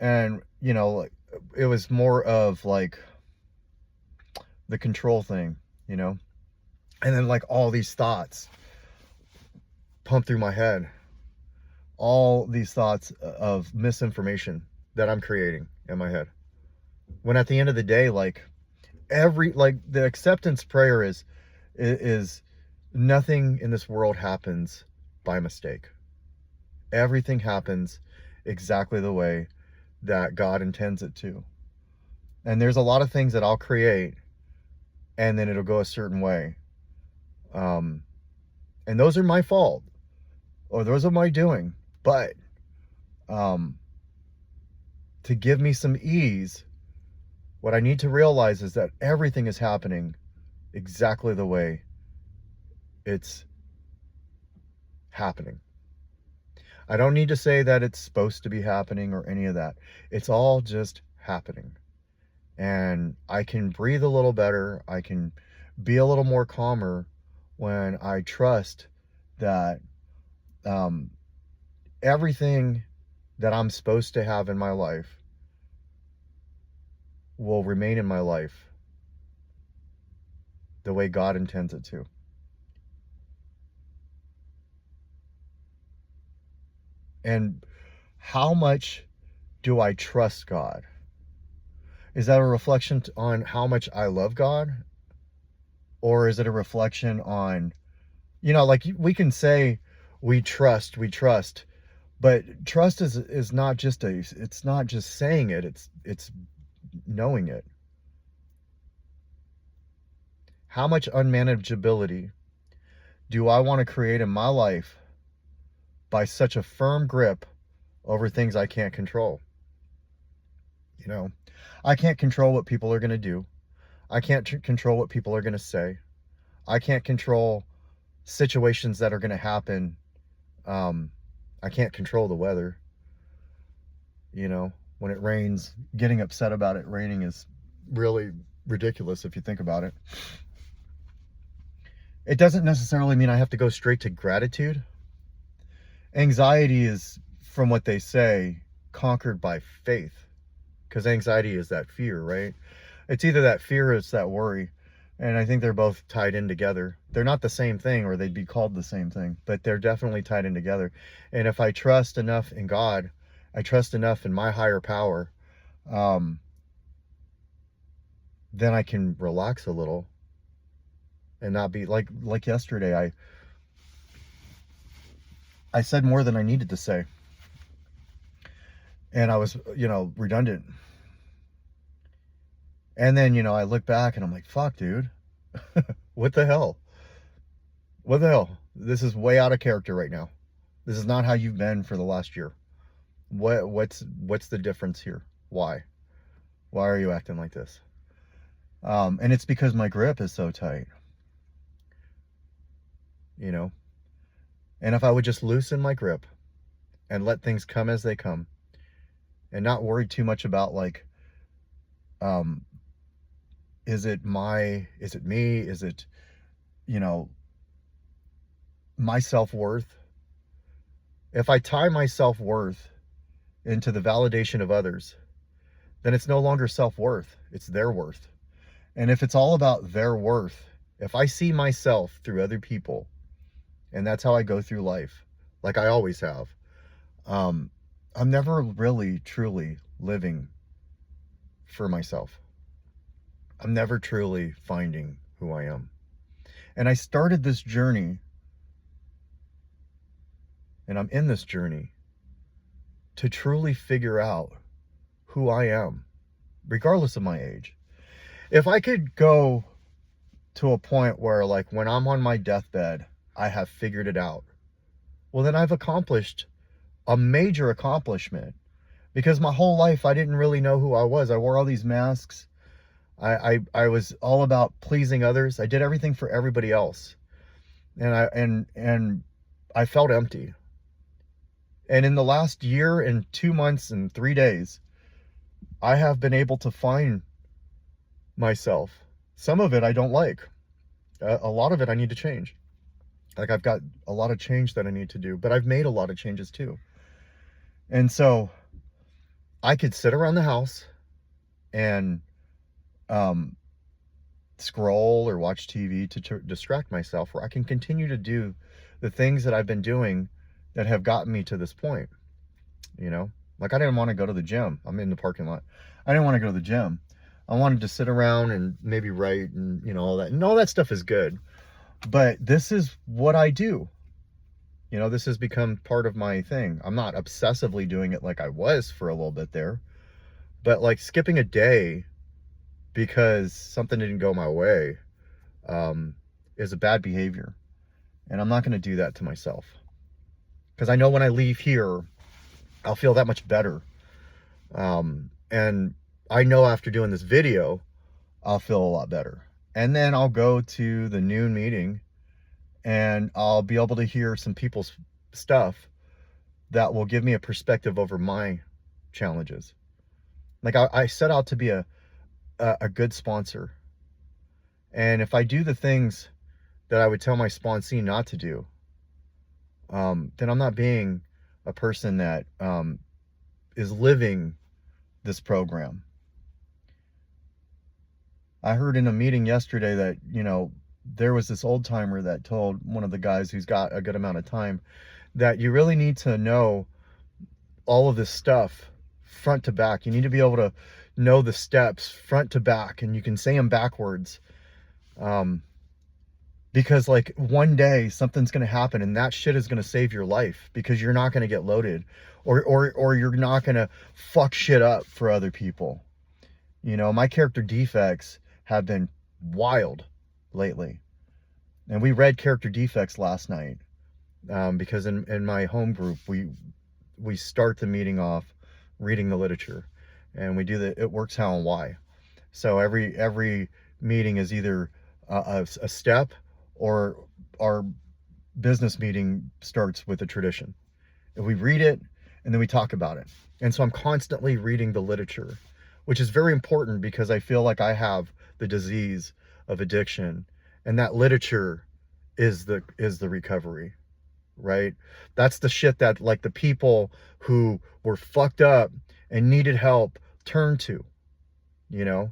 And, you know, like, it was more of like the control thing, you know? And then like all these thoughts pump through my head, all these thoughts of misinformation that I'm creating in my head. When at the end of the day, like the acceptance prayer is nothing in this world happens by mistake. Everything happens exactly the way that God intends it to. And there's a lot of things that I'll create and then it'll go a certain way. And those are my fault, or those are my doing. But to give me some ease, what I need to realize is that everything is happening exactly the way it's happening. I don't need to say that it's supposed to be happening or any of that. It's all just happening. And I can breathe a little better. I can be a little more calmer when I trust that everything that I'm supposed to have in my life will remain in my life the way God intends it to. And how much do I trust God? Is that a reflection on how much I love God? Or is it a reflection on, you know, like we can say we trust, but trust is not just it's not just saying it, it's knowing it. How much unmanageability do I want to create in my life by such a firm grip over things I can't control? You know, I can't control what people are going to do. I can't control what people are going to say. I can't control situations that are going to happen. I can't control the weather. You know, when it rains, getting upset about it raining is really ridiculous if you think about it. It doesn't necessarily mean I have to go straight to gratitude. Anxiety is, from what they say, conquered by faith. Because anxiety is that fear, right? It's either that fear or it's that worry. And I think they're both tied in together. They're not the same thing, or they'd be called the same thing, but they're definitely tied in together. And if I trust enough in God, I trust enough in my higher power, then I can relax a little and not be like yesterday. I said more than I needed to say. And I was, you know, redundant. And then, you know, I look back and I'm like, fuck, dude. What the hell? What the hell? This is way out of character right now. This is not how you've been for the last year. What's the difference here? Why are you acting like this? And it's because my grip is so tight, you know. And if I would just loosen my grip and let things come as they come and not worry too much about like, is it me? Is it, you know, my self-worth? If I tie my self-worth into the validation of others, then it's no longer self-worth, it's their worth. And if it's all about their worth, if I see myself through other people, and that's how I go through life, like I always have, I'm never really truly living for myself. I'm never truly finding who I am. And I started this journey, and I'm in this journey to truly figure out who I am, regardless of my age. If I could go to a point where, like, when I'm on my deathbed, I have figured it out, well, then I've accomplished a major accomplishment, because my whole life I didn't really know who I was. I wore all these masks. I was all about pleasing others. I did everything for everybody else. And I felt empty. And in the last year and 2 months and 3 days, I have been able to find myself. Some of it I don't like. A lot of it I need to change. Like, I've got a lot of change that I need to do, but I've made a lot of changes too. And so I could sit around the house and scroll or watch TV to distract myself, or I can continue to do the things that I've been doing that have gotten me to this point. You know, like I didn't want to go to the gym. I'm in the parking lot. I didn't want to go to the gym. I wanted to sit around and maybe write and, you know, all that. And all that stuff is good. But this is what I do. You know, this has become part of my thing. I'm not obsessively doing it like I was for a little bit there. But like skipping a day because something didn't go my way is a bad behavior. And I'm not going to do that to myself. Because I know when I leave here, I'll feel that much better. And I know after doing this video, I'll feel a lot better. And then I'll go to the noon meeting and I'll be able to hear some people's stuff that will give me a perspective over my challenges. Like I set out to be a good sponsor. And if I do the things that I would tell my sponsee not to do, then I'm not being a person that is living this program. I heard in a meeting yesterday that, you know, there was this old timer that told one of the guys who's got a good amount of time that you really need to know all of this stuff front to back. You need to be able to know the steps front to back, and you can say them backwards. Because like one day something's going to happen and that shit is going to save your life, because you're not going to get loaded or you're not going to fuck shit up for other people. You know, my character defects have been wild lately. And we read character defects last night because in my home group, we start the meeting off reading the literature, and we do it works how and why. So every meeting is either a step, or our business meeting starts with a tradition. And we read it and then we talk about it. And so I'm constantly reading the literature, which is very important because I feel like I have the disease of addiction, and that literature is the recovery, right? That's the shit that like the people who were fucked up and needed help turned to, you know?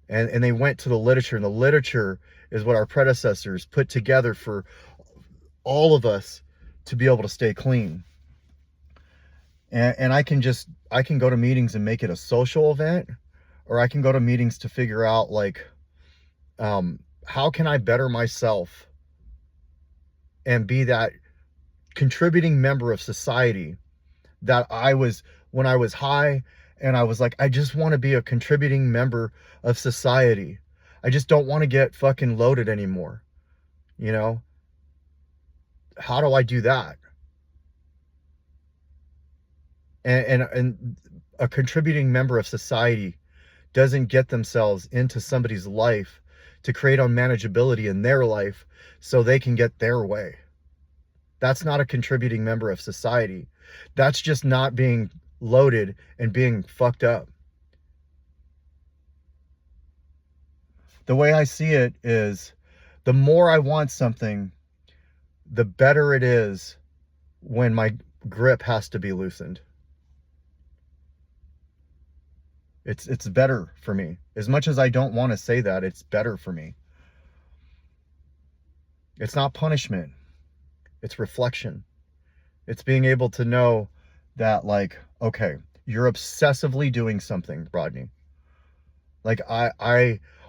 And they went to the literature, and the literature is what our predecessors put together for all of us to be able to stay clean. And I can go to meetings and make it a social event, or I can go to meetings to figure out like, how can I better myself and be that contributing member of society that I was when I was high, and I was like, I just want to be a contributing member of society. I just don't want to get fucking loaded anymore. You know? How do I do that? And a contributing member of society doesn't get themselves into somebody's life to create unmanageability in their life so they can get their way. That's not a contributing member of society. That's just not being loaded and being fucked up. The way I see it is, the more I want something, the better it is when my grip has to be loosened. It's better for me. As much as I don't want to say that, it's better for me. It's not punishment. It's reflection. It's being able to know that, like, okay, you're obsessively doing something, Rodney. Like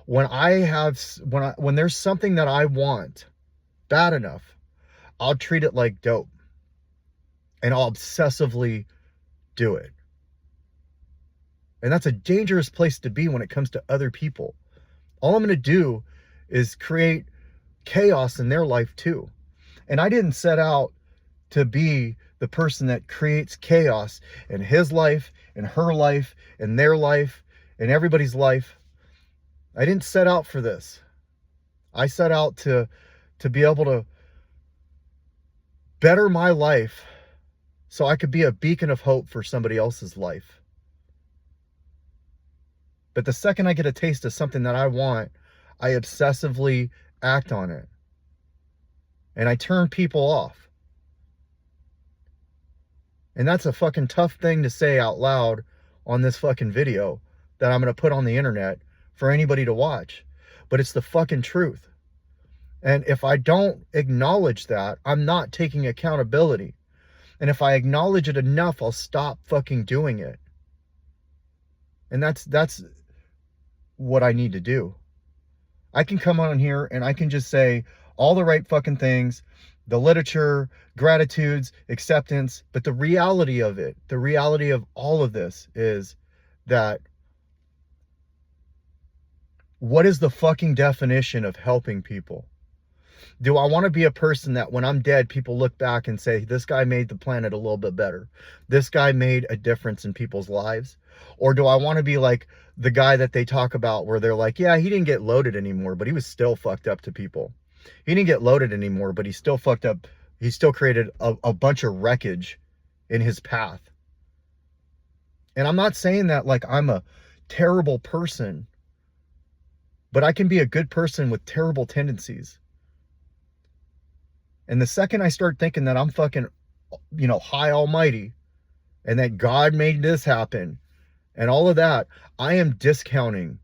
when there's something that I want bad enough, I'll treat it like dope, and I'll obsessively do it. And that's a dangerous place to be when it comes to other people. All I'm going to do is create chaos in their life too. And I didn't set out to be the person that creates chaos in his life, in her life, in their life, in everybody's life. I didn't set out for this. I set out to be able to better my life so I could be a beacon of hope for somebody else's life. But the second I get a taste of something that I want, I obsessively act on it. And I turn people off. And that's a fucking tough thing to say out loud on this fucking video that I'm going to put on the internet for anybody to watch. But it's the fucking truth. And if I don't acknowledge that, I'm not taking accountability. And if I acknowledge it enough, I'll stop fucking doing it. And that's what I need to do. I can come on here and I can just say all the right fucking things, the literature, gratitudes, acceptance, but the reality of it, the reality of all of this is that what is the fucking definition of helping people? Do I want to be a person that when I'm dead, people look back and say, this guy made the planet a little bit better? This guy made a difference in people's lives? Or do I want to be like the guy that they talk about where they're like, yeah, he didn't get loaded anymore, but he was still fucked up to people. He didn't get loaded anymore, but he still fucked up. He still created a bunch of wreckage in his path. And I'm not saying that like I'm a terrible person, but I can be a good person with terrible tendencies. And the second I start thinking that I'm fucking, high almighty and that God made this happen and all of that, I am discounting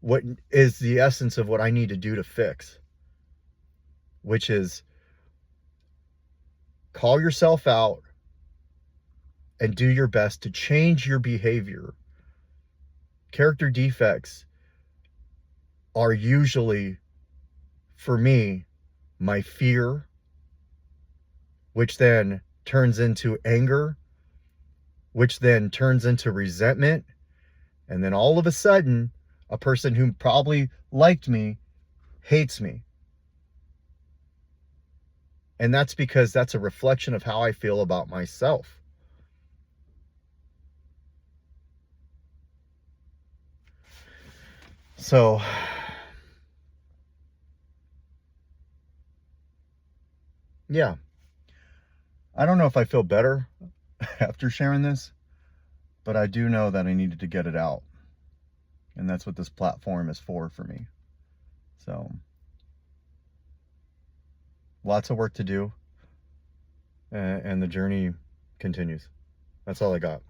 what is the essence of what I need to do to fix, which is call yourself out and do your best to change your behavior. Character defects are usually, for me, my fear, which then turns into anger, which then turns into resentment. And then all of a sudden, a person who probably liked me hates me. And that's because that's a reflection of how I feel about myself. So, yeah. I don't know if I feel better after sharing this, but I do know that I needed to get it out. And that's what this platform is for me. So, lots of work to do, and the journey continues. That's all I got.